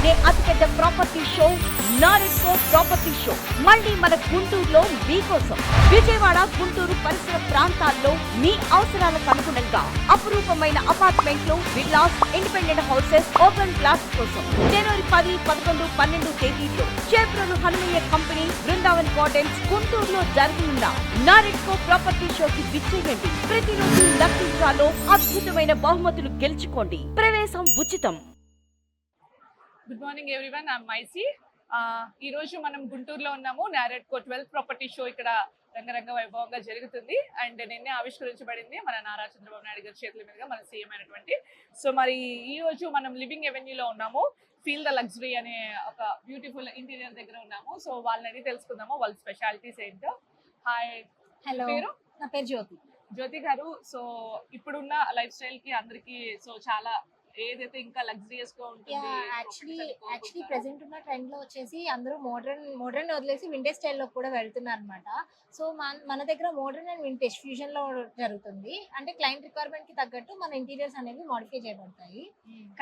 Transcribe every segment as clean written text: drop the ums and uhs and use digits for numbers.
రాష్ట్రంలోనే అతిపెద్ద property show NAREDCO property show మళ్ళీ మన గుంటూరులో మీకోసం. విజయవాడ, గుంటూరు పరిసర ప్రాంతాల్లో మీ అవసరాలకు అనుగుణంగా అపురూపమైన అపార్ట్మెంట్లు, villas, independent houses, open plots కోసం జనవరి 10, 11, 12 తేదీల్లో చేబ్రోలు హనుమయ్య కంపెనీ, బృందావన్ గార్డెన్స్, గుంటూరులో జరగనున్న నారెడ్కో ప్రాపర్టీ షోకి విచ్చేయండి. ప్రతిరోజు లక్కీ డ్రాలో అద్భుతమైన బహుమతులు గెలుచుకోండి. ప్రవేశం ఉచితం. Good morning everyone, I'm మైసీ. ఈ రోజు మనం గుంటూరులో ఉన్నాము. నారెడ్కో 12th ప్రాపర్టీ షో ఇక్కడ రంగరంగ వైభవంగా జరుగుతుంది. అండ్ నిన్నే ఆవిష్కరించబడింది మన నారా చంద్రబాబు నాయుడు గారి చేతుల మీదుగా, మన సీఎం అయినటువంటి. సో మరి ఈ రోజు మనం లివింగ్ ఎవెన్యూలో ఉన్నాము. ఫీల్ ద లగ్జరీ అనే ఒక బ్యూటిఫుల్ ఇంటీరియర్ దగ్గర ఉన్నాము. సో వాళ్ళని అడిగి తెలుసుకుందాము వాళ్ళ స్పెషాలిటీస్ ఏంటో. హాయ్. హలో, నా పేరు జ్యోతి. జ్యోతి గారు, సో ఇప్పుడున్న లైఫ్ స్టైల్ కి అందరికి సో చాలా ఏదైతే ఇంకా లగ్జరియస్ గా ఉంటుంది. యాక్చువల్లీ ప్రెసెంట్ ఉన్న ట్రెండ్ లో వచ్చేసి అందరూ మోడర్న్ వదిలేసి వింటేజ్ స్టైల్లో కూడా వెళ్తున్నారు అనమాట. సో మన దగ్గర మోడర్న్ అండ్ వింటేజ్ ఫ్యూజన్ లో జరుగుతుంది. అంటే క్లయింట్ రిక్వైర్మెంట్ కి తగ్గట్టు మన ఇంటీరియర్స్ అనేవి మోడిఫై చేయబడతాయి.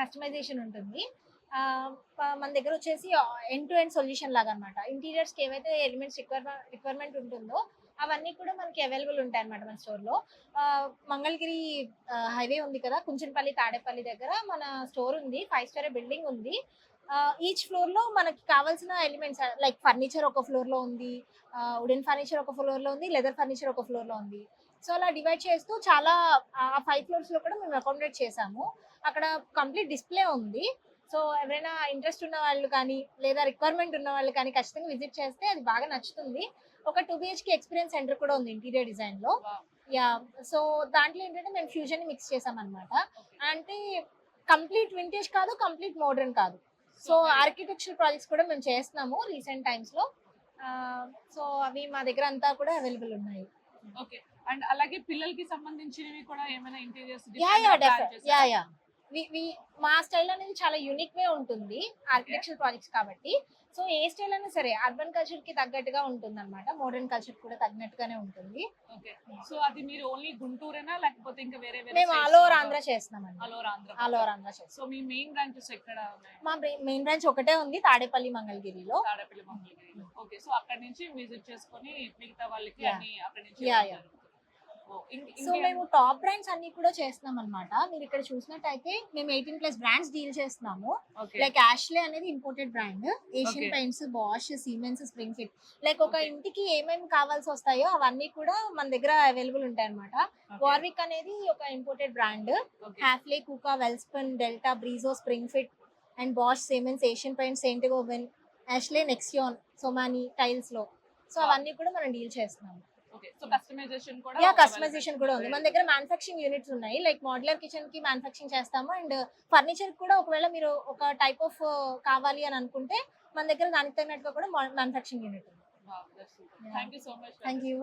కస్టమైజేషన్ ఉంటుంది. మన దగ్గర వచ్చేసి ఎండ్ టు ఎండ్ సొల్యూషన్ లాగా అనమాట. ఇంటీరియర్స్ కి ఏవైతే ఎలిమెంట్స్ రిక్వైర్మెంట్ ఉంటుందో అవన్నీ కూడా మనకి అవైలబుల్ ఉంటాయి అనమాట మన స్టోర్ లో. మంగళగిరి హైవే ఉంది కదా, కుంచనపల్లి తాడేపల్లి దగ్గర మన స్టోర్ ఉంది. 5 స్టార్ బిల్డింగ్ ఉంది. ఈచ్ ఫ్లోర్ లో మనకి కావాల్సిన ఎలిమెంట్స్ లైక్ ఫర్నిచర్ ఒక ఫ్లోర్ లో ఉంది, వుడెన్ ఫర్నిచర్ ఒక ఫ్లోర్ లో ఉంది, లెదర్ ఫర్నిచర్ ఒక ఫ్లోర్ లో ఉంది. సో అలా డివైడ్ చేస్తూ చాలా 5 ఫ్లోర్స్ లో కూడా మేము అకామిడేట్ చేసాము. అక్కడ కంప్లీట్ డిస్ప్లే ఉంది. సో ఎవరైనా ఇంట్రెస్ట్ ఉన్న వాళ్ళు కానీ లేదా రిక్వైర్మెంట్ ఉన్న వాళ్ళు కానీ ఖచ్చితంగా విజిట్ చేస్తే అది బాగా నచ్చుతుంది. ఒక 2 BHK ఎక్స్పీరియన్స్ సెంటర్ కూడా ఉంది ఇంటీరియర్ డిజైన్ లో. యా, సో దాంట్లో ఏంటంటే మేము ఫ్యూజన్ మిక్స్ చేసాం అనమాట. అంటే కంప్లీట్ వింటేజ్ కాదు, కంప్లీట్ మోడర్న్ కాదు. సో ఆర్కిటెక్చర్ ప్రాజెక్ట్స్ కూడా మేము చేస్తున్నాము రీసెంట్ టైమ్స్ లో. సో అవి మా దగ్గర అంతా కూడా అవైలబుల్ ఉన్నాయి. ఓకే. అండ్ అలాగే పిల్లలకి సంబంధించినవి కూడా ఏమైనా ఇంటీరియర్స్ యా మా స్టైల్ అనేది చాలా యూనిక్ వే ఉంటుంది ఆర్కిటెక్చర్ ప్రాజెక్ట్స్ కాబట్టి. సో ఏ స్టైల్ అయినా సరే అర్బన్ కల్చర్ కి తగ్గట్టుగా ఉంటుంది అనమాట. మోడర్న్ కల్చర్ కూడా తగినట్టుగానే ఉంటుంది. ఓకే. సో అది మీరు ఓన్లీ గుంటూరేనా లేకపోతే ఇంకా వేరే మేము ఆల్ ఓవర్ ఆంధ్ర చేస్తున్నామండి. ఆల్ ఓవర్ ఆంధ్ర చేస్తాం. సో మీ మెయిన్ బ్రాంచెస్ ఎక్కడ ఉన్నాయి? మా మెయిన్ బ్రాంచ్ ఒకటే ఉంది, తాడేపల్లి మంగళగిరిలో. ఓకే. సో అక్కడ నుంచి విజిట్ చేసుకొని మిగతా వాళ్ళకి అన్ని అక్కడ నుంచి. సో మేము టాప్ బ్రాండ్స్ అన్ని కూడా చేస్తున్నాం అనమాట. మీరు ఇక్కడ చూసినట్టయితే మేము 18+ బ్రాండ్స్ డీల్ చేస్తున్నాము. లైక్ యాష్లే అనేది imported brand, Asian Paints, Bosch, Siemens, Springfit. Like ఒక ఇంటికి ఏమేమి కావాల్సి వస్తాయో అవన్నీ కూడా మన దగ్గర అవైలబుల్ ఉంటాయి అనమాట. వార్విక్ అనేది ఒక imported brand. Hafele, Kuka, Welspun, Delta, Breezo, spring fit and Bosch, Siemens, Asian Paints, Saint Gobain, Ashley, Nexion, Somani tiles లో. సో అవన్నీ కూడా మనం డీల్ చేస్తున్నాము. కస్టమైజేషన్ కూడా ఉంది. మన దగ్గర మ్యానుఫ్యాక్చరింగ్ యూనిట్స్ ఉన్నాయి. లైక్ మోడ్యులర్ కిచెన్ కి మ్యానుఫ్యాక్చరింగ్ చేస్తాము. అండ్ ఫర్నిచర్ కూడా ఒకవేళ మీరు ఒక టైప్ ఆఫ్ కావాలి అని అనుకుంటే మన దగ్గర దానికి తగినట్టుగా కూడా మ్యానుఫ్యాక్చరింగ్ యూనిట్ ఉంది. Wow, that's super. Thank you so much. Thank you.